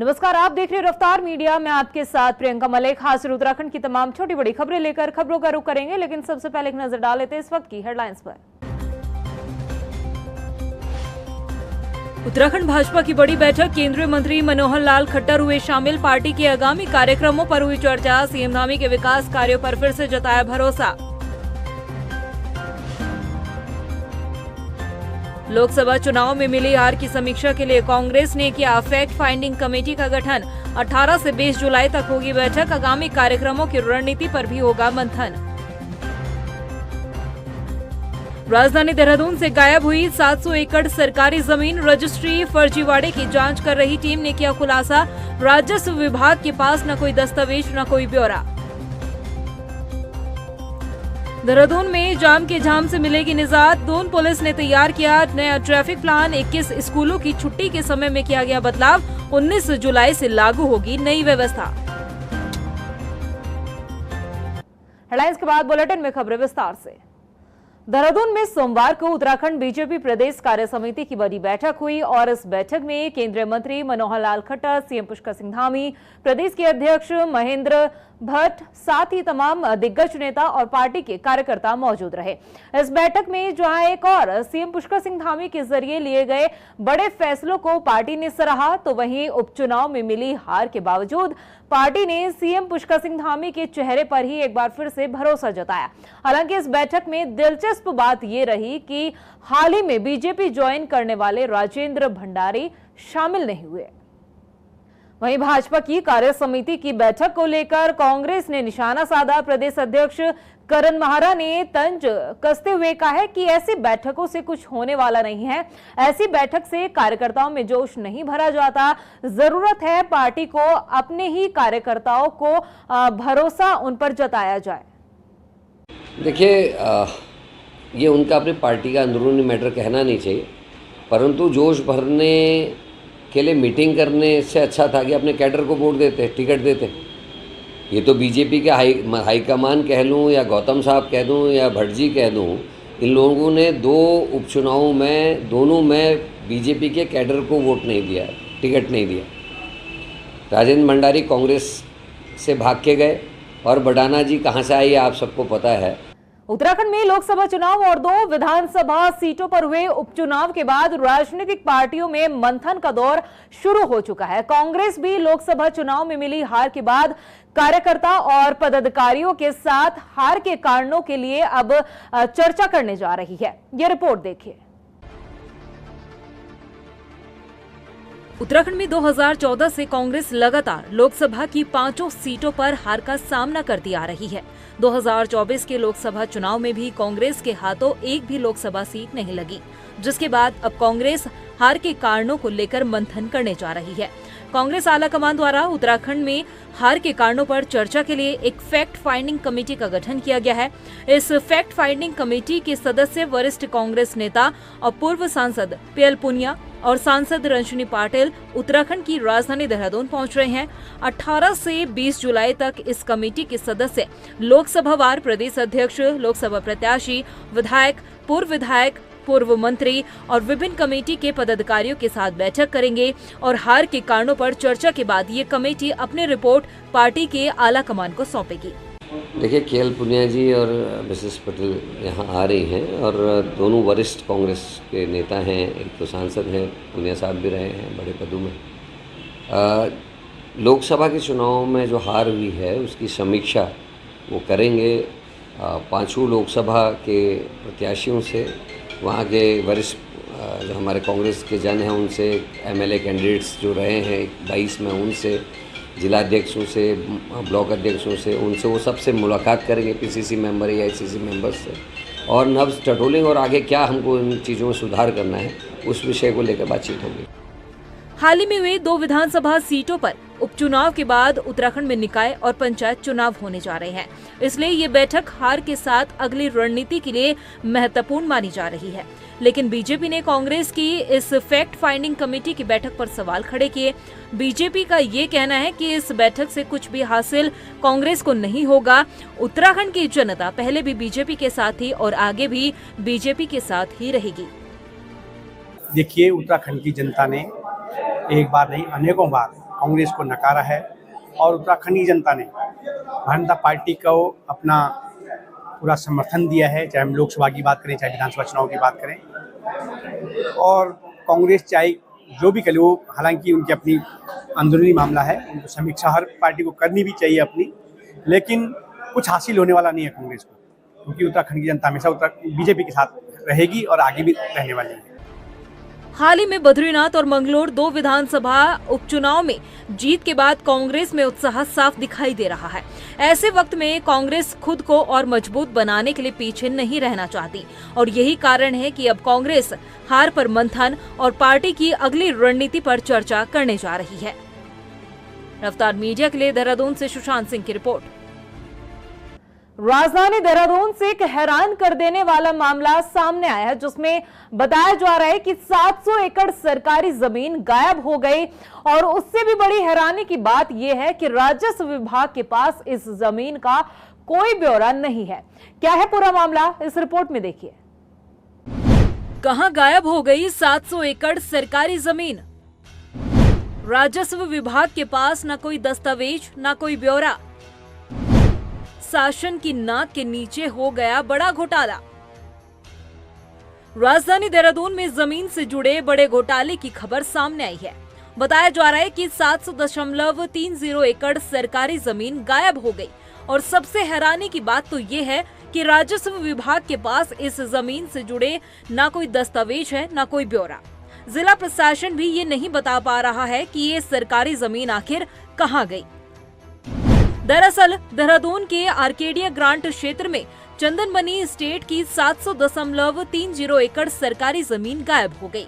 नमस्कार, आप देख रहे हैं रफ्तार मीडिया। मैं आपके साथ प्रियंका मलिक। हाजिर उत्तराखंड की तमाम छोटी बड़ी खबरें लेकर खबरों का रुख करेंगे, लेकिन सबसे पहले एक नजर डाल लेते हैं इस वक्त की हेडलाइंस पर। उत्तराखंड भाजपा की बड़ी बैठक, केंद्रीय मंत्री मनोहर लाल खट्टर हुए शामिल। पार्टी के आगामी कार्यक्रमों पर हुई चर्चा। सीएम धामी के विकास कार्यों पर फिर से जताया भरोसा। लोकसभा चुनाव में मिली हार की समीक्षा के लिए कांग्रेस ने किया फैक्ट फाइंडिंग कमेटी का गठन। 18 से 20 जुलाई तक होगी बैठक। आगामी कार्यक्रमों की रणनीति पर भी होगा मंथन। राजधानी देहरादून से गायब हुई 700 एकड़ सरकारी जमीन, रजिस्ट्री फर्जीवाड़े की जांच कर रही टीम ने किया खुलासा। राजस्व विभाग के पास न कोई दस्तावेज न कोई ब्यौरा। देहरादून में जाम के झाम से मिलेगी निजात। दून पुलिस ने तैयार किया नया ट्रैफिक प्लान। 21 स्कूलों की छुट्टी के समय में किया गया बदलाव। 19 जुलाई से लागू होगी नई व्यवस्था। हेडलाइंस के बाद बुलेटिन में खबरें विस्तार से। देहरादून में सोमवार को उत्तराखंड बीजेपी प्रदेश कार्य समिति की बड़ी बैठक हुई और इस बैठक में केंद्रीय मंत्री मनोहर लाल खट्टर, सीएम पुष्कर सिंह धामी, प्रदेश के अध्यक्ष महेंद्र भट्ट, साथ ही तमाम दिग्गज नेता और पार्टी के कार्यकर्ता मौजूद रहे। इस बैठक में जहां एक और सीएम पुष्कर सिंह धामी के जरिए लिए गए बड़े फैसलों को पार्टी ने सराहा, तो वहीं उपचुनाव में मिली हार के बावजूद पार्टी ने सीएम पुष्कर सिंह धामी के चेहरे पर ही एक बार फिर से भरोसा जताया। हालांकि इस बैठक में दिलचस्प बात यह रही कि हाल ही में बीजेपी ज्वाइन करने वाले राजेंद्र भंडारी शामिल नहीं हुए। वहीं भाजपा की कार्य समिति की बैठक को लेकर कांग्रेस ने निशाना साधा। प्रदेश अध्यक्ष करण माहरा ने तंज कसते हुए कहा है कि ऐसी बैठकों से कुछ होने वाला नहीं है। ऐसी बैठक से कार्यकर्ताओं में जोश नहीं भरा जाता। जरूरत है पार्टी को अपने ही कार्यकर्ताओं को भरोसा उन पर जताया जाए। देखिए, ये उनका अपनी पार्टी का अंदरूनी मैटर कहना नहीं चाहिए, परंतु जोश भरने के लिए मीटिंग करने से अच्छा था कि अपने कैडर को वोट देते, टिकट देते। ये तो बीजेपी के हाईकमान कह लूँ या गौतम साहब कह दूँ या भट्ट जी कह दूँ, इन लोगों ने दो उपचुनावों में दोनों में बीजेपी के कैडर को वोट नहीं दिया, टिकट नहीं दिया। राजेंद्र भंडारी कांग्रेस से भाग के गए और बडाना जी कहाँ से आई आप सबको पता है। उत्तराखंड में लोकसभा चुनाव और 2 विधानसभा सीटों पर हुए उपचुनाव के बाद राजनीतिक पार्टियों में मंथन का दौर शुरू हो चुका है। कांग्रेस भी लोकसभा चुनाव में मिली हार के बाद कार्यकर्ता और पदाधिकारियों के साथ हार के कारणों के लिए अब चर्चा करने जा रही है। यह रिपोर्ट देखिए। उत्तराखंड में 2014 से कांग्रेस लगातार लोकसभा की 5 सीटों पर हार का सामना करती आ रही है। 2024 के लोकसभा चुनाव में भी कांग्रेस के हाथों एक भी लोकसभा सीट नहीं लगी, जिसके बाद अब कांग्रेस हार के कारणों को लेकर मंथन करने जा रही है। कांग्रेस आलाकमान द्वारा उत्तराखंड में हार के कारणों पर चर्चा के लिए एक फैक्ट फाइंडिंग कमेटी का गठन किया गया है। इस फैक्ट फाइंडिंग कमेटी के सदस्य वरिष्ठ कांग्रेस नेता और पूर्व सांसद पीएल पुनिया और सांसद रंजनी पाटिल उत्तराखंड की राजधानी देहरादून पहुंच रहे हैं। 18 से 20 जुलाई तक इस कमेटी के सदस्य लोकसभावार प्रदेश अध्यक्ष, लोकसभा प्रत्याशी, विधायक, पूर्व मंत्री और विभिन्न कमेटी के पदाधिकारियों के साथ बैठक करेंगे और हार के कारणों पर चर्चा के बाद ये कमेटी अपनी रिपोर्ट पार्टी के आला कमान को सौंपेगी। देखिए, केएल पुनिया जी और मिसेस पटेल यहाँ आ रही हैं और दोनों वरिष्ठ कांग्रेस के नेता हैं। एक तो सांसद हैं, पुनिया साहब भी रहे हैं बड़े पदों में। लोकसभा के चुनाव में जो हार हुई है उसकी समीक्षा वो करेंगे 5 लोकसभा के प्रत्याशियों से, वहाँ के वरिष्ठ जो हमारे कांग्रेस के जन हैं उनसे, एमएलए कैंडिडेट्स जो रहे हैं 22 में उनसे, जिला अध्यक्षों से, ब्लॉक अध्यक्षों से, उनसे वो सबसे मुलाकात करेंगे, पीसीसी मेंबर या आईसीसी मेंबर्स से, और नब्ज टटोलेंगे और आगे क्या हमको इन चीज़ों में सुधार करना है उस विषय को लेकर बातचीत होगी। हाल ही में हुए 2 विधानसभा सीटों पर उपचुनाव के बाद उत्तराखंड में निकाय और पंचायत चुनाव होने जा रहे हैं, इसलिए ये बैठक हार के साथ अगली रणनीति के लिए महत्वपूर्ण मानी जा रही है। लेकिन बीजेपी ने कांग्रेस की इस फैक्ट फाइंडिंग कमेटी की बैठक पर सवाल खड़े किए। बीजेपी का ये कहना है कि इस बैठक से कुछ भी हासिल कांग्रेस को नहीं होगा। उत्तराखंड की जनता पहले भी बीजेपी के साथ थी और आगे भी बीजेपी के साथ ही रहेगी। देखिए, उत्तराखंड की जनता ने एक बार नहीं अनेकों बार कांग्रेस को नकारा है और उत्तराखंड की जनता ने भारतीय जनता पार्टी को अपना पूरा समर्थन दिया है, चाहे हम लोकसभा की बात करें, चाहे विधानसभा चुनाव की बात करें। और कांग्रेस चाहे जो भी करे, वो हालांकि उनकी अपनी अंदरूनी मामला है, उनको समीक्षा हर पार्टी को करनी भी चाहिए अपनी, लेकिन कुछ हासिल होने वाला नहीं है कांग्रेस को, क्योंकि उत्तराखंड की जनता हमेशा बीजेपी के साथ रहेगी और आगे भी रहने वाली है। हाल ही में बद्रीनाथ और मंगलोर 2 विधानसभा उपचुनाव में जीत के बाद कांग्रेस में उत्साह साफ दिखाई दे रहा है। ऐसे वक्त में कांग्रेस खुद को और मजबूत बनाने के लिए पीछे नहीं रहना चाहती और यही कारण है कि अब कांग्रेस हार पर मंथन और पार्टी की अगली रणनीति पर चर्चा करने जा रही है। रफ्तार मीडिया के लिए देहरादून से सुशांत सिंह की रिपोर्ट। राजधानी देहरादून से एक हैरान कर देने वाला मामला सामने आया है, जिसमें बताया जा रहा है कि 700 एकड़ सरकारी जमीन गायब हो गई और उससे भी बड़ी हैरानी की बात यह है कि राजस्व विभाग के पास इस जमीन का कोई ब्यौरा नहीं है। क्या है पूरा मामला, इस रिपोर्ट में देखिए। कहां गायब हो गई 700 एकड़ सरकारी जमीन? राजस्व विभाग के पास न कोई दस्तावेज, न कोई ब्यौरा। शासन की नाक के नीचे हो गया बड़ा घोटाला। राजधानी देहरादून में जमीन से जुड़े बड़े घोटाले की खबर सामने आई है। बताया जा रहा है कि 700.30 एकड़ सरकारी जमीन गायब हो गई और सबसे हैरानी की बात तो ये है कि राजस्व विभाग के पास इस जमीन से जुड़े ना कोई दस्तावेज है, ना कोई ब्यौरा। जिला प्रशासन भी ये नहीं बता पा रहा है कि ये सरकारी जमीन आखिर कहां गई। दरअसल देहरादून के आर्केडिया ग्रांट क्षेत्र में चंदनबनी एस्टेट की 700.30 एकड़ सरकारी जमीन गायब हो गई।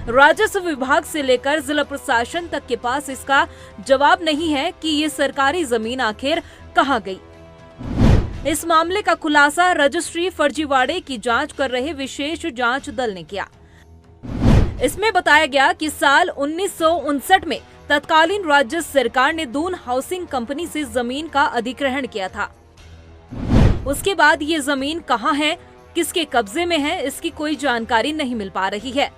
राजस्व विभाग से लेकर जिला प्रशासन तक के पास इसका जवाब नहीं है कि ये सरकारी जमीन आखिर कहां गई। इस मामले का खुलासा रजिस्ट्री फर्जीवाड़े की जांच कर रहे विशेष जांच दल ने किया। इसमें बताया गया कि साल 1959 में तत्कालीन राज्य सरकार ने दून हाउसिंग कंपनी से जमीन का अधिग्रहण किया था। उसके बाद ये जमीन कहां है, किसके कब्जे में है, इसकी कोई जानकारी नहीं मिल पा रही है।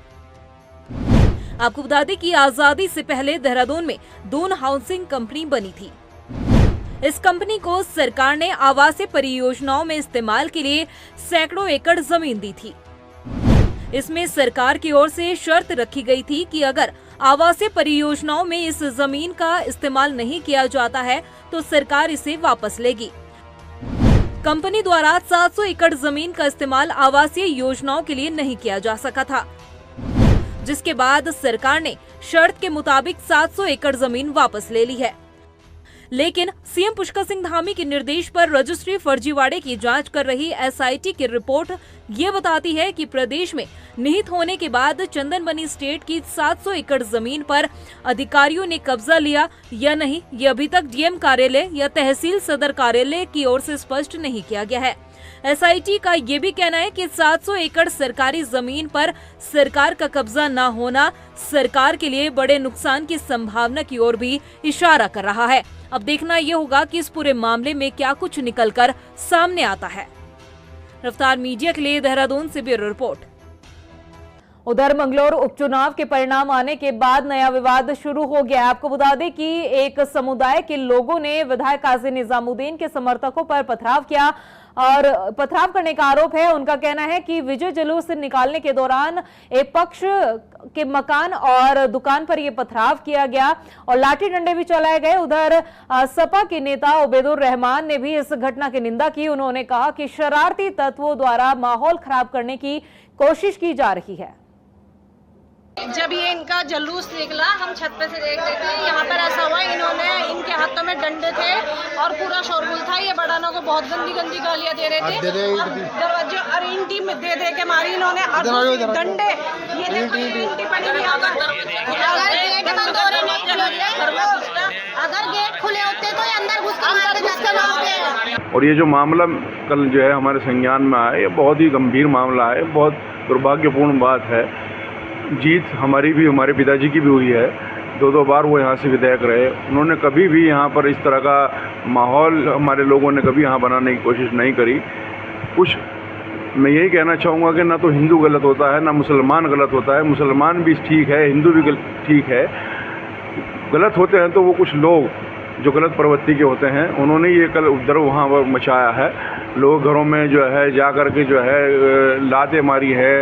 आपको बता दें कि आजादी से पहले देहरादून में दून हाउसिंग कंपनी बनी थी। इस कंपनी को सरकार ने आवासीय परियोजनाओं में इस्तेमाल के लिए सैकड़ों एकड़ जमीन दी थी। इसमें सरकार की ओर से शर्त रखी गई थी कि अगर आवासीय परियोजनाओं में इस जमीन का इस्तेमाल नहीं किया जाता है तो सरकार इसे वापस लेगी। कंपनी द्वारा 700 एकड़ जमीन का इस्तेमाल आवासीय योजनाओं के लिए नहीं किया जा सका था, जिसके बाद सरकार ने शर्त के मुताबिक 700 एकड़ जमीन वापस ले ली है। लेकिन सीएम पुष्कर सिंह धामी के निर्देश पर रजिस्ट्री फर्जीवाड़े की जांच कर रही एसआईटी की रिपोर्ट ये बताती है कि प्रदेश में निहित होने के बाद चंदनबनी एस्टेट की 700 एकड़ जमीन पर अधिकारियों ने कब्जा लिया या नहीं, ये अभी तक डीएम कार्यालय या तहसील सदर कार्यालय की ओर से स्पष्ट नहीं किया गया है। एसआईटी का ये भी कहना है कि 700 एकड़ सरकारी जमीन पर सरकार का कब्जा न होना सरकार के लिए बड़े नुकसान की संभावना की ओर भी इशारा कर रहा है। अब देखना ये होगा कि इस पूरे मामले में क्या कुछ निकलकर सामने आता है। रफ्तार मीडिया के लिए देहरादून से ब्यूरो रिपोर्ट। उधर मंगलोर उपचुनाव के परिणाम आने के बाद नया विवाद शुरू हो गया। आपको बता दें कि एक समुदाय के लोगों ने विधायक काजी निजामुद्दीन के समर्थकों पर पथराव किया और पथराव करने का आरोप है। उनका कहना है कि विजय जुलूस निकालने के दौरान एक पक्ष के मकान और दुकान पर यह पथराव किया गया और लाठी डंडे भी चलाए गए। उधर सपा के नेता उबैदुर रहमान ने भी इस घटना की निंदा की। उन्होंने कहा कि शरारती तत्वों द्वारा माहौल खराब करने की कोशिश की जा रही है। जब ये इनका जुलूस निकला हम छत पे से देख रहे थे, यहाँ पर ऐसा हुआ इन्होंने इनके हाथों में डंडे थे और पूरा शोरगुल था। ये बड़ानों को बहुत गंदी गंदी गालियां दे रहे थे और दरवाजे और ईंटी में दे दे के मारी इन्होंने और डंडे। ये देखो ईंटी पड़ी हुई। अगर गेट खुले होते तो अंदर घुस के और ये जो मामला कल जो है हमारे संज्ञान में आया, ये बहुत ही गंभीर मामला है, बहुत दुर्भाग्यपूर्ण बात है। जीत हमारी भी, हमारे पिताजी की भी हुई है। दो बार वो यहाँ से विधायक रहे। उन्होंने कभी भी यहाँ पर इस तरह का माहौल हमारे लोगों ने कभी यहाँ बनाने की कोशिश नहीं करी। कुछ मैं यही कहना चाहूँगा कि ना तो हिंदू गलत होता है, ना मुसलमान गलत होता है। मुसलमान भी ठीक है, हिंदू भी ठीक है। गलत होते हैं तो वो कुछ लोग जो गलत प्रवृत्ति के होते हैं उन्होंने ये कल उपद्रव वहाँ पर मचाया है। लोग घरों में जो है जा कर के जो है लातें मारी है,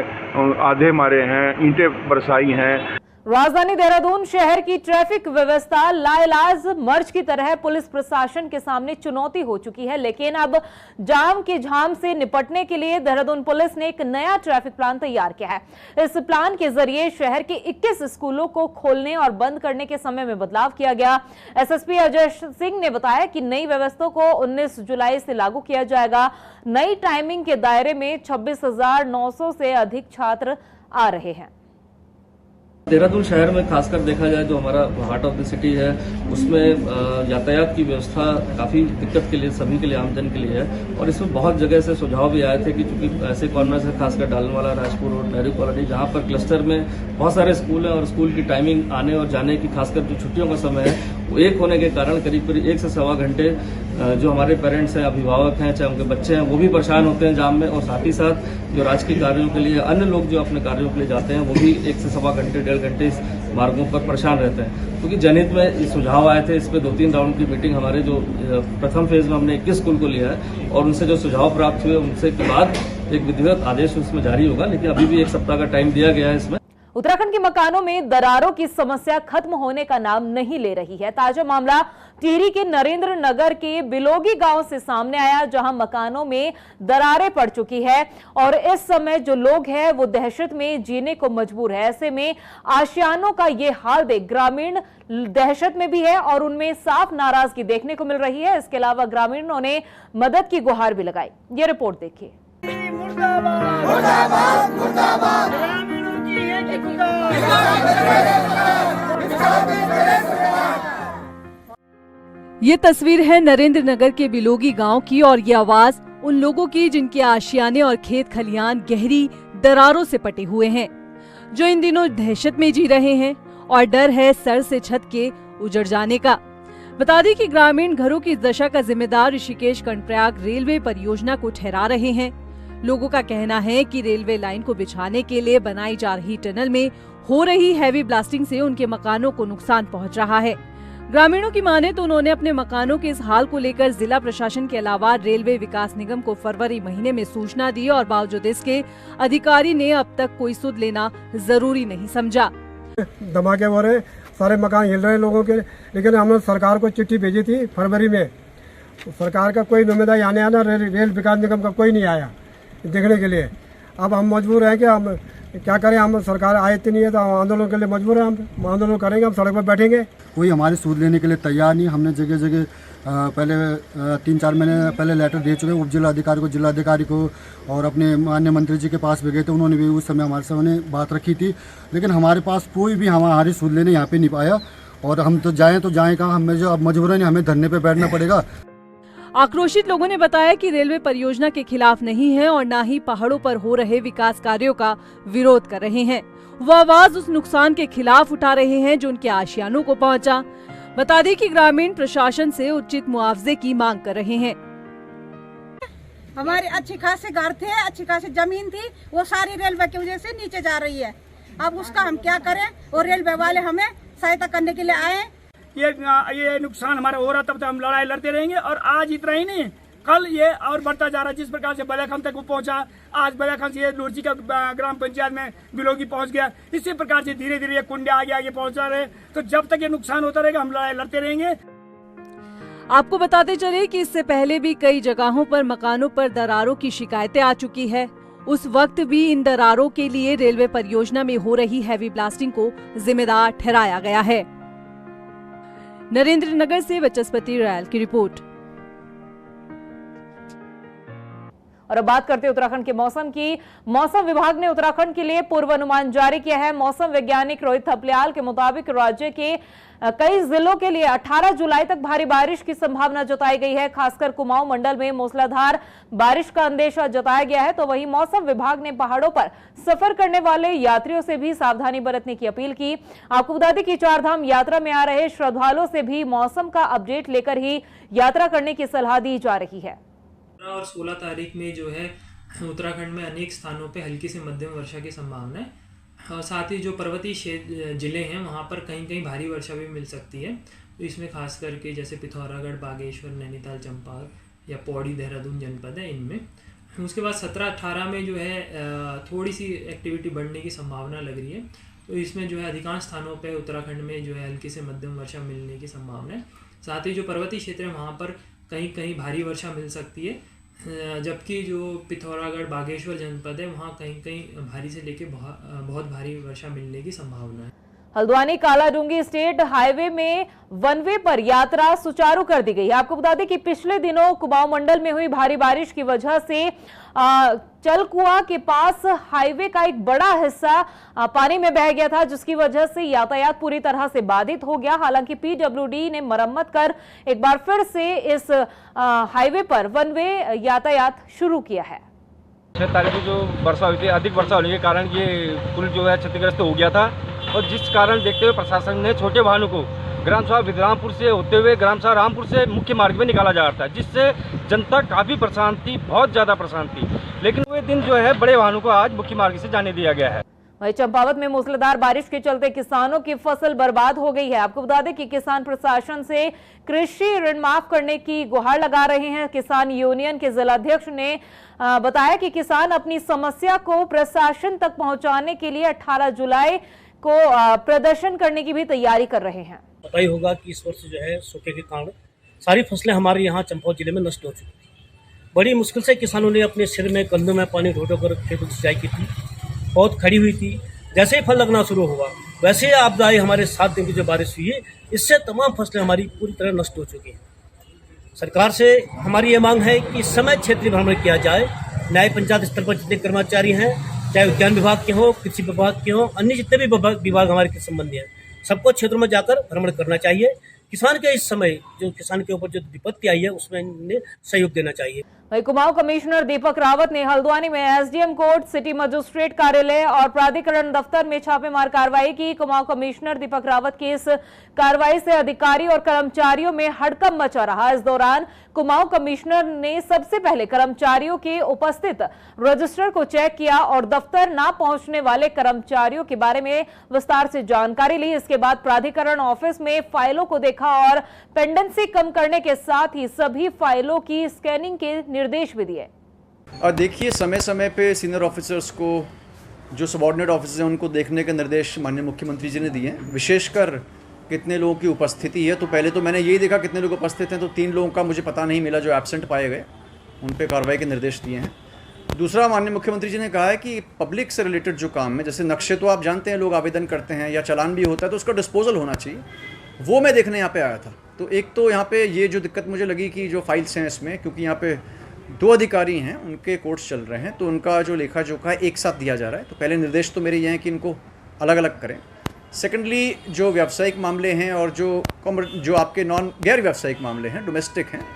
आधे मारे हैं, ईंटें बरसाई हैं। राजधानी देहरादून शहर की ट्रैफिक व्यवस्था लाइलाज मर्ज की तरह पुलिस प्रशासन के सामने चुनौती हो चुकी है, लेकिन अब जाम की झाम से निपटने के लिए देहरादून पुलिस ने एक नया ट्रैफिक प्लान तैयार किया है। इस प्लान के जरिए शहर के 21 स्कूलों को खोलने और बंद करने के समय में बदलाव किया गया। एसएसपी अजय सिंह ने बताया कि नई व्यवस्था को 19 जुलाई से लागू किया जाएगा। नई टाइमिंग के दायरे में 26,900 से अधिक छात्र आ रहे हैं। देहरादून शहर में खासकर देखा जाए जो हमारा हार्ट ऑफ द सिटी है उसमें यातायात की व्यवस्था काफ़ी दिक्कत के लिए सभी के लिए आमजन के लिए है और इसमें बहुत जगह से सुझाव भी आए थे कि चूंकि ऐसे कॉर्नर्स है खासकर डालनवाला, राजपुर रोड, नेहरू कॉलोनी जहाँ पर क्लस्टर में बहुत सारे स्कूल हैं और स्कूल की टाइमिंग आने और जाने की खासकर जो छुट्टियों का समय है वो एक होने के कारण करीब करीब 1 से सवा घंटे जो हमारे पेरेंट्स हैं, अभिभावक हैं, चाहे उनके बच्चे हैं, वो भी परेशान होते हैं जाम में और साथ ही साथ जो राजकीय कार्यों के लिए अन्य लोग जो अपने कार्यों के लिए जाते हैं वो भी 1 से सवा घंटे 1.5 घंटे इस मार्गों पर परेशान रहते हैं। क्योंकि जनहित में सुझाव आए थे, इस पर 2-3 राउंड की मीटिंग हमारे जो प्रथम फेज में हमने 21 स्कूल को लिया है और उनसे जो सुझाव प्राप्त हुए उनसे के बाद एक विधिवत आदेश उसमें जारी होगा, लेकिन अभी भी 1 सप्ताह का टाइम दिया गया है इसमें। उत्तराखंड के मकानों में दरारों की समस्या खत्म होने का नाम नहीं ले रही है। ताजा मामला टिहरी के नरेंद्र नगर के बिलोगी गांव से सामने आया, जहां मकानों में दरारें पड़ चुकी है और इस समय जो लोग हैं वो दहशत में जीने को मजबूर है। ऐसे में आशियानों का ये हाल देख ग्रामीण दहशत में भी है और उनमें साफ नाराजगी देखने को मिल रही है। इसके अलावा ग्रामीणों ने मदद की गुहार भी लगाई। ये रिपोर्ट देखिए। ये तस्वीर है नरेंद्र नगर के बिलोगी गांव की और ये आवाज उन लोगों की जिनके आशियाने और खेत खलियान गहरी दरारों से पटे हुए हैं, जो इन दिनों दहशत में जी रहे हैं और डर है सर से छत के उजड़ जाने का। बता दें कि ग्रामीण घरों की दशा का जिम्मेदार ऋषिकेश कर्णप्रयाग रेलवे परियोजना को ठहरा रहे हैं। लोगों का कहना है कि रेलवे लाइन को बिछाने के लिए बनाई जा रही टनल में हो रही हैवी ब्लास्टिंग से उनके मकानों को नुकसान पहुंच रहा है। ग्रामीणों की माने तो उन्होंने अपने मकानों के इस हाल को लेकर जिला प्रशासन के अलावा रेलवे विकास निगम को फरवरी महीने में सूचना दी और बावजूद इसके अधिकारी ने अब तक कोई सुध लेना जरूरी नहीं समझा। धमाके हो रहे, सारे मकान हिल रहे लोगों के, लेकिन हमने सरकार को चिट्ठी भेजी थी फरवरी में, तो सरकार का कोई नुमाइंदा आने आना रेल विकास निगम का कोई नहीं आया देखने के लिए। अब हम मजबूर हैं कि हम क्या करें, हम सरकार आए तो नहीं है तो हम आंदोलन के लिए मजबूर हैं। हम आंदोलन करेंगे, हम सड़क पर बैठेंगे। कोई हमारी सूद लेने के लिए तैयार नहीं। हमने जगह जगह पहले 3-4 महीने पहले लेटर दे चुके हैं उप जिलाधिकारी को, जिलाधिकारी को, और अपने माननीय मंत्री जी के पास भी गए थे। उन्होंने भी उस समय हमारे सामने बात रखी थी, लेकिन हमारे पास कोई भी हमारी सूद लेने यहाँ पे नहीं आया। और हम तो जाएँ कहाँ, हमें जो अब मजबूरन हमें धरने पर बैठना पड़ेगा। आक्रोशित लोगों ने बताया कि रेलवे परियोजना के खिलाफ नहीं है और न ही पहाड़ों पर हो रहे विकास कार्यों का विरोध कर रहे हैं। वो आवाज उस नुकसान के खिलाफ उठा रहे हैं जो उनके आशियानों को पहुंचा। बता दें कि ग्रामीण प्रशासन से उचित मुआवजे की मांग कर रहे हैं। हमारे अच्छे खासे घर थे, अच्छी खासी जमीन थी, वो सारी रेलवे की वजह से नीचे जा रही है। अब उसका हम क्या करें, और रेलवे वाले हमें सहायता करने के लिए आए। ये नुकसान हमारा हो रहा, तब तक हम लड़ाई लड़ते रहेंगे। और आज इतना ही नहीं, कल ये और बढ़ता जा रहा है। जिस प्रकार से बलेखान तक वो पहुंचा, आज बलेखान से ये लोरजी का ग्राम पंचायत में बिलोगी पहुंच गया। इसी प्रकार से धीरे धीरे ये कुंडे आगे पहुंचा रहे। तो जब तक ये नुकसान होता रहेगा हम लड़ाई लड़ते रहेंगे। आपको बताते चले कि इससे पहले भी कई जगहों पर मकानों पर दरारों की शिकायतें आ चुकी है। उस वक्त भी इन दरारों के लिए रेलवे परियोजना में हो रही हैवी ब्लास्टिंग को जिम्मेदार ठहराया गया है। नरेंद्र नगर से वचस्पति रायल की रिपोर्ट। और अब बात करते हैं उत्तराखंड के मौसम की। मौसम विभाग ने उत्तराखंड के लिए पूर्वानुमान जारी किया है। मौसम वैज्ञानिक रोहित थपलियाल के मुताबिक राज्य के कई जिलों के लिए 18 जुलाई तक भारी बारिश की संभावना जताई गई है। खासकर कुमाऊं मंडल में मूसलाधार बारिश का अंदेशा जताया गया है। तो वहीं मौसम विभाग ने पहाड़ों पर सफर करने वाले यात्रियों से भी सावधानी बरतने की अपील की। आपको बता दें कि चारधाम यात्रा में आ रहे श्रद्धालुओं से भी मौसम का अपडेट लेकर ही यात्रा करने की सलाह दी जा रही है। और 16 तारीख में जो है उत्तराखंड में अनेक स्थानों पे हल्की से मध्यम वर्षा की संभावना है। साथ ही जो पर्वतीय ज़िले हैं वहाँ पर कहीं कहीं भारी वर्षा भी मिल सकती है। तो इसमें खास करके जैसे पिथौरागढ़, बागेश्वर, नैनीताल, चंपावत या पौड़ी, देहरादून जनपद है इनमें। उसके बाद 17-18 में जो है थोड़ी सी एक्टिविटी बढ़ने की संभावना लग रही है। तो इसमें जो है अधिकांश स्थानों पे उत्तराखंड में जो है हल्की से मध्यम वर्षा मिलने की संभावना है। साथ ही जो पर्वतीय क्षेत्र है वहाँ पर कहीं कहीं भारी वर्षा मिल सकती है, जबकि जो पिथौरागढ़, बागेश्वर जनपद है वहाँ कहीं कहीं भारी से लेके बहुत भारी वर्षा मिलने की संभावना है। हल्द्वानी कालाडूंगी स्टेट हाईवे में वन वे पर यात्रा सुचारू कर दी गई है। आपको बता दें कि पिछले दिनों कुमाऊं मंडल में हुई भारी बारिश की वजह से चलकुआ के पास हाईवे का एक बड़ा हिस्सा पानी में बह गया था, जिसकी वजह से यातायात पूरी तरह से बाधित हो गया। हालांकि पीडब्ल्यूडी ने मरम्मत कर एक बार फिर से इस हाईवे पर वन वे यातायात शुरू किया है। 6 तारीख को जो वर्षा हुई थी, अधिक वर्षा होने के कारण ये पुल जो है क्षतिग्रस्त हो गया था, और जिस कारण देखते हुए प्रशासन ने छोटे वाहनों को ग्राम सभा विद्रामपुर से होते हुए ग्राम सभा रामपुर से मुख्य मार्ग में निकाला जा रहा था, जिससे जनता काफ़ी परेशान थी, बहुत ज़्यादा परेशान थी। लेकिन वो दिन जो है बड़े वाहनों को आज मुख्य मार्ग से जाने दिया गया है। वहीं चंपावत में मूसलाधार बारिश के चलते किसानों की फसल बर्बाद हो गई है। आपको बता दें कि किसान प्रशासन से कृषि ऋण माफ करने की गुहार लगा रहे हैं। किसान यूनियन के जिलाध्यक्ष ने बताया कि किसान अपनी समस्या को प्रशासन तक पहुंचाने के लिए 18 जुलाई को प्रदर्शन करने की भी तैयारी कर रहे हैं। पता ही होगा कि इस वर्ष जो है सूखे के कारण सारी फसलें हमारे यहाँ चंपावत जिले में नष्ट हो चुकी थी। बड़ी मुश्किल से किसानों ने अपने सिर में कंधों में पानी ढो कर खेतों की सिंचाई की थी, बहुत खड़ी हुई थी। जैसे ही फल लगना शुरू हुआ वैसे ही आपदा आई, हमारे 7 दिन की जो बारिश हुई है इससे तमाम फसलें हमारी पूरी तरह नष्ट हो चुकी हैं। सरकार से हमारी ये मांग है कि समय क्षेत्रीय भ्रमण किया जाए। न्याय पंचायत स्तर पर जितने कर्मचारी हैं, चाहे उद्यान विभाग के हों, कृषि विभाग के हों, अन्य जितने भी विभाग हमारे संबंधी हैं, सबको क्षेत्रों में जाकर भ्रमण करना चाहिए। किसान के इस समय जो किसान के ऊपर जो विपत्ति आई है उसमें इन्हें सहयोग देना चाहिए। वहीं कुमाऊं कमिश्नर दीपक रावत ने हल्द्वानी में एसडीएम कोर्ट, सिटी मजिस्ट्रेट कार्यालय और प्राधिकरण दफ्तर में छापेमार कार्रवाई की। कुमाऊं कमिश्नर दीपक रावत की इस कार्रवाई से अधिकारी और कर्मचारियों में हड़कंप मचा रहा। इस दौरान कुमाऊं कमिश्नर ने सबसे पहले कर्मचारियों के उपस्थित रजिस्टर को चेक किया और दफ्तर न पहुंचने वाले कर्मचारियों के बारे में विस्तार से जानकारी ली। इसके बाद प्राधिकरण ऑफिस में फाइलों को देखा और पेंडेंसी कम करने के साथ ही सभी फाइलों की स्कैनिंग के निर्देश भी दिए। और देखिए, समय समय पे सीनियर ऑफिसर्स को, जो सबऑर्डिनेट ऑफिसर्स हैं, उनको देखने के निर्देश माननीय मुख्यमंत्री जी ने दिए हैं। विशेषकर कितने लोगों की उपस्थिति है, तो पहले तो मैंने यही देखा कितने लोग उपस्थित हैं, तो 3 लोगों का मुझे पता नहीं मिला जो एब्सेंट पाए गए, उन पे कार्रवाई के निर्देश दिए हैं। दूसरा, माननीय मुख्यमंत्री जी ने कहा है कि पब्लिक से रिलेटेड जो काम है, जैसे नक्शे तो आप जानते हैं लोग आवेदन करते हैं या चालान भी होता है तो उसका डिस्पोजल होना चाहिए, वो मैं देखने यहाँ पे आया था। तो एक तो यहाँ पे ये जो दिक्कत मुझे लगी कि जो फाइल्स हैं इसमें, क्योंकि यहाँ पे 2 अधिकारी हैं, उनके कोर्स चल रहे हैं, तो उनका जो लेखा जोखा है एक साथ दिया जा रहा है। तो पहले निर्देश तो मेरे ये हैं कि इनको अलग अलग करें। सेकेंडली, जो व्यावसायिक मामले हैं और जो आपके गैर व्यावसायिक मामले हैं, डोमेस्टिक हैं,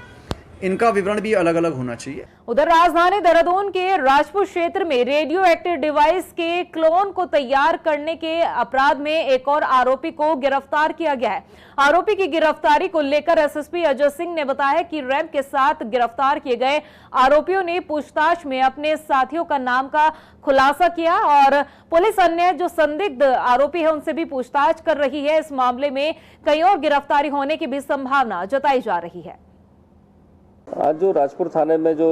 इनका विवरण भी अलग अलग होना चाहिए। उधर राजधानी देहरादून के राजपुर क्षेत्र में रेडियो एक्टिव डिवाइस के क्लोन को तैयार करने के अपराध में एक और आरोपी को गिरफ्तार किया गया है। आरोपी की गिरफ्तारी को लेकर एसएसपी अजय सिंह ने बताया कि रैंप के साथ गिरफ्तार किए गए आरोपियों ने पूछताछ में अपने साथियों का नाम का खुलासा किया और पुलिस अन्य जो संदिग्ध आरोपी है उनसे भी पूछताछ कर रही है। इस मामले में कई और गिरफ्तारी होने की भी संभावना जताई जा रही है। आज जो राजपुर थाने में जो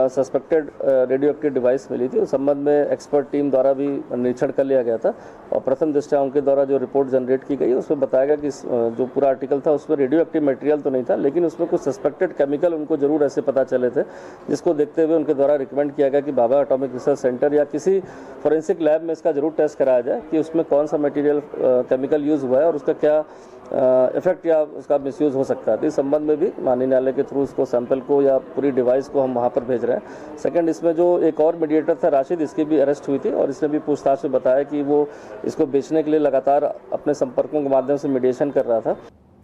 सस्पेक्टेड रेडियो एक्टिव डिवाइस मिली थी, उस संबंध में एक्सपर्ट टीम द्वारा भी निरीक्षण कर लिया गया था और प्रथम दृष्टया उनके द्वारा जो रिपोर्ट जनरेट की गई उसमें बताया गया कि जो पूरा आर्टिकल था उसमें रेडियो एक्टिव मटेरियल तो नहीं था, लेकिन उसमें कुछ सस्पेक्टेड केमिकल उनको जरूर ऐसे पता चले थे, जिसको देखते हुए उनके द्वारा रिकमेंड किया गया कि भाभा एटॉमिक रिसर्च सेंटर या किसी फॉरेंसिक लैब में इसका जरूर टेस्ट कराया जाए कि उसमें कौन सा मटीरियल केमिकल यूज़ हुआ है और उसका क्या इफेक्ट या उसका मिसयूज़ हो सकता है। तो इस संबंध में भी माननीय न्यायालय के थ्रू उसको सैंपल को या पूरी डिवाइस को हम वहाँ पर भेज रहे हैं। सेकंड, इसमें जो एक और मीडिएटर था राशिद, इसकी भी अरेस्ट हुई थी और इसने भी पूछताछ में बताया कि वो इसको बेचने के लिए लगातार अपने संपर्कों के माध्यम से मीडिएशन कर रहा था।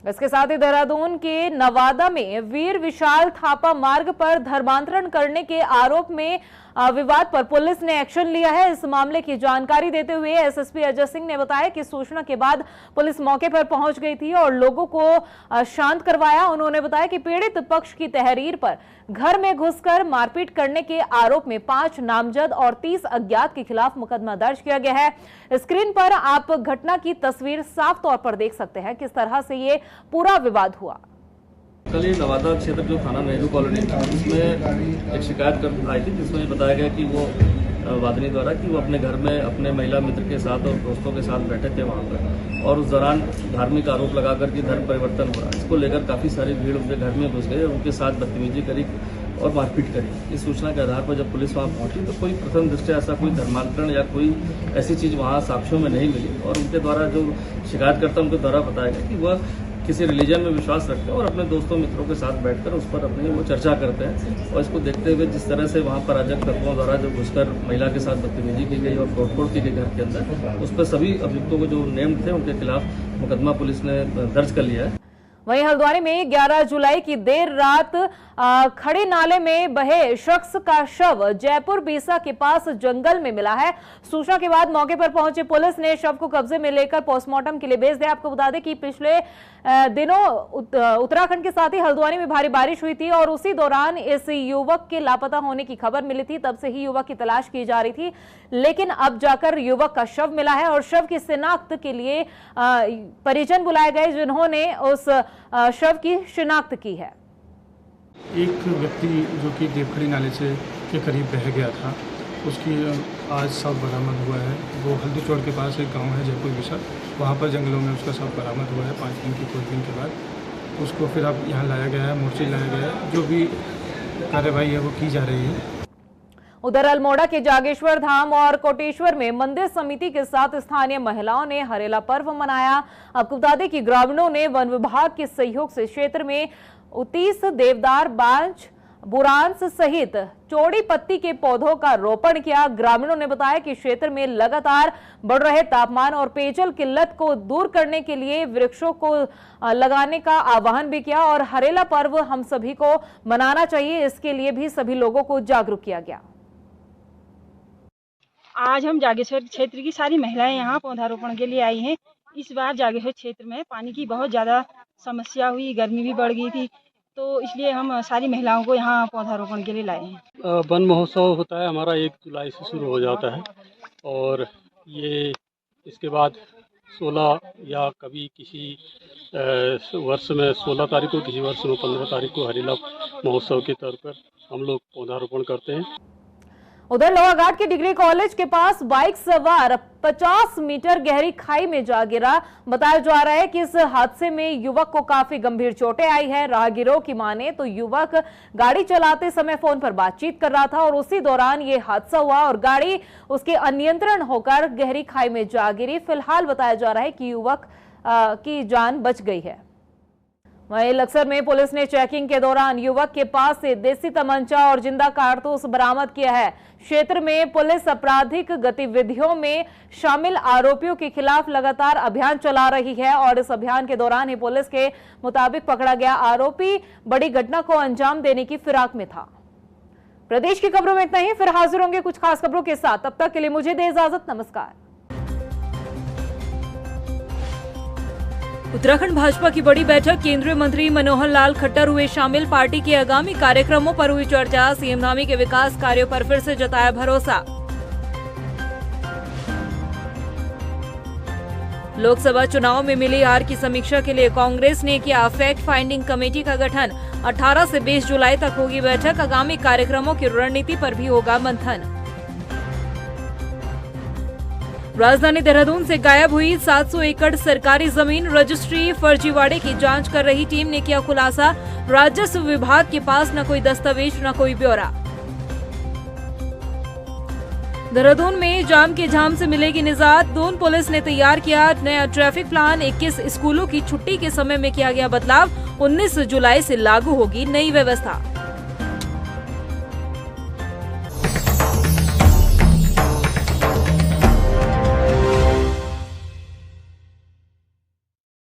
इसके साथ ही देहरादून के नवादा में वीर विशाल थापा मार्ग पर धर्मांतरण करने के आरोप में विवाद पर पुलिस ने एक्शन लिया है। इस मामले की जानकारी देते हुए एसएसपी अजय सिंह ने बताया कि सूचना के बाद पुलिस मौके पर पहुंच गई थी और लोगों को शांत करवाया। उन्होंने बताया कि पीड़ित पक्ष की तहरीर पर घर में घुसकर मारपीट करने के आरोप में 5 नामजद और 30 अज्ञात के खिलाफ मुकदमा दर्ज किया गया है। स्क्रीन पर आप घटना की तस्वीर साफ तौर पर देख सकते हैं किस तरह से ये पूरा विवाद हुआ। कल ये नवादा क्षेत्र जो थाना नेहरू कॉलोनी था उसमें एक शिकायत कर आई थी जिसमें बताया गया कि वो वादनी द्वारा कि वो अपने घर में अपने महिला मित्र के साथ और दोस्तों के साथ बैठे थे वहाँ पर और उस दौरान धार्मिक आरोप लगाकर के धर्म परिवर्तन हुआ। इसको लेकर काफ़ी सारी भीड़ उनके घर में घुस गई और उनके साथ बदतमीजी करी और मारपीट करी। इस सूचना के आधार पर जब पुलिस वहाँ पहुंची तो कोई प्रथम दृष्टया ऐसा कोई धर्मांतरण या कोई ऐसी चीज़ वहाँ साक्ष्यों में नहीं मिली और उनके द्वारा जो शिकायतकर्ता उनके द्वारा बताया गया कि वह किसी रिलीजन में विश्वास रखते हैं और अपने दोस्तों मित्रों के साथ बैठकर उस पर अपनी वो चर्चा करते हैं। और इसको देखते हुए जिस तरह से वहाँ पर अराजक तत्वों द्वारा जो घुसकर महिला के साथ बदतमीजी की गई और तोड़फोड़ की गई घर के अंदर, उस पर सभी अभियुक्तों को जो नेम्ड थे उनके खिलाफ मुकदमा पुलिस ने दर्ज कर लिया है। वहीं हल्द्वानी में 11 जुलाई की देर रात खड़े नाले में बहे शख्स का शव जयपुर बीसा के पास जंगल में मिला है। सूचना के बाद मौके पर पहुंची पुलिस ने शव को कब्जे में लेकर पोस्टमार्टम के लिए भेज दिया। आपको बता दें कि पिछले दिनों उत्तराखंड के साथ ही हल्द्वानी में भारी बारिश हुई थी और उसी दौरान इस युवक के लापता होने की खबर मिली थी। तब से ही युवक की तलाश की जा रही थी, लेकिन अब जाकर युवक का शव मिला है और शव की शिनाख्त के लिए परिजन बुलाए गए जिन्होंने उस शव की शिनाख्त की है। एक व्यक्ति जो कि देवखड़ी नाले से के करीब बह गया था, उसकी आज शव बरामद हुआ है। वो हल्दी चौड़ के पास एक गांव है जयपुर विशा, वहाँ पर जंगलों में उसका शव बरामद हुआ है। 5 दिन की खोजबीन के बाद उसको फिर अब यहाँ लाया गया है, मोर्चे लाया गया है। जो भी कार्रवाई है वो की जा रही है। उधर अल्मोड़ा के जागेश्वर धाम और कोटेश्वर में मंदिर समिति के साथ स्थानीय महिलाओं ने हरेला पर्व मनाया। आपको बता दें कि ग्रामीणों ने वन विभाग के सहयोग से क्षेत्र में 29 देवदार, बांज, बुरांस सहित चौड़ी पत्ती के पौधों का रोपण किया। ग्रामीणों ने बताया कि क्षेत्र में लगातार बढ़ रहे तापमान और पेयजल किल्लत को दूर करने के लिए वृक्षों को लगाने का आह्वान भी किया और हरेला पर्व हम सभी को मनाना चाहिए, इसके लिए भी सभी लोगों को जागरूक किया गया। आज हम जागेश्वर क्षेत्र की सारी महिलाएं यहाँ पौधारोपण के लिए आई हैं। इस बार जागेश्वर क्षेत्र में पानी की बहुत ज़्यादा समस्या हुई, गर्मी भी बढ़ गई थी, तो इसलिए हम सारी महिलाओं को यहाँ पौधारोपण के लिए लाए हैं। वन महोत्सव होता है हमारा 1 जुलाई से शुरू हो जाता है और ये इसके बाद 16 या कभी किसी वर्ष में 16 तारीख को, किसी वर्ष में 15 तारीख को हरेला महोत्सव के तौर पर हम लोग पौधारोपण करते हैं। उधर लोहाघाट के डिग्री कॉलेज के पास बाइक सवार 50 मीटर गहरी खाई में जा गिरा। बताया जा रहा है कि इस हादसे में युवक को काफी गंभीर चोटें आई है। राहगीरों की माने तो युवक गाड़ी चलाते समय फोन पर बातचीत कर रहा था और उसी दौरान ये हादसा हुआ और गाड़ी उसके अनियंत्रण होकर गहरी खाई में जा गिरी। फिलहाल बताया जा रहा है कि युवक की जान बच गई है। वहीं लक्सर में पुलिस ने चेकिंग के दौरान युवक के पास से देसी तमंचा और जिंदा कारतूस बरामद किया है। क्षेत्र में पुलिस आपराधिक गतिविधियों में शामिल आरोपियों के खिलाफ लगातार अभियान चला रही है और इस अभियान के दौरान ही पुलिस के मुताबिक पकड़ा गया आरोपी बड़ी घटना को अंजाम देने की फिराक में था। प्रदेश की खबरों में इतना ही, फिर हाजिर होंगे कुछ खास खबरों के साथ। तब तक के लिए मुझे दे इजाजत, नमस्कार। उत्तराखंड भाजपा की बड़ी बैठक, केंद्रीय मंत्री मनोहर लाल खट्टर हुए शामिल। पार्टी के आगामी कार्यक्रमों पर हुई चर्चा। सीएम धामी के विकास कार्यों पर फिर से जताया भरोसा। लोकसभा चुनाव में मिली हार की समीक्षा के लिए कांग्रेस ने किया फैक्ट फाइंडिंग कमेटी का गठन। 18 से 20 जुलाई तक होगी बैठक। आगामी कार्यक्रमों की रणनीति पर भी होगा मंथन। राजधानी देहरादून से गायब हुई 700 एकड़ सरकारी जमीन, रजिस्ट्री फर्जीवाड़े की जांच कर रही टीम ने किया खुलासा। राजस्व विभाग के पास न कोई दस्तावेज न कोई ब्यौरा। देहरादून में जाम के झाम से मिलेगी निजात। दून पुलिस ने तैयार किया नया ट्रैफिक प्लान। 21 स्कूलों की छुट्टी के समय में किया गया बदलाव। 19 जुलाई से लागू होगी नई व्यवस्था।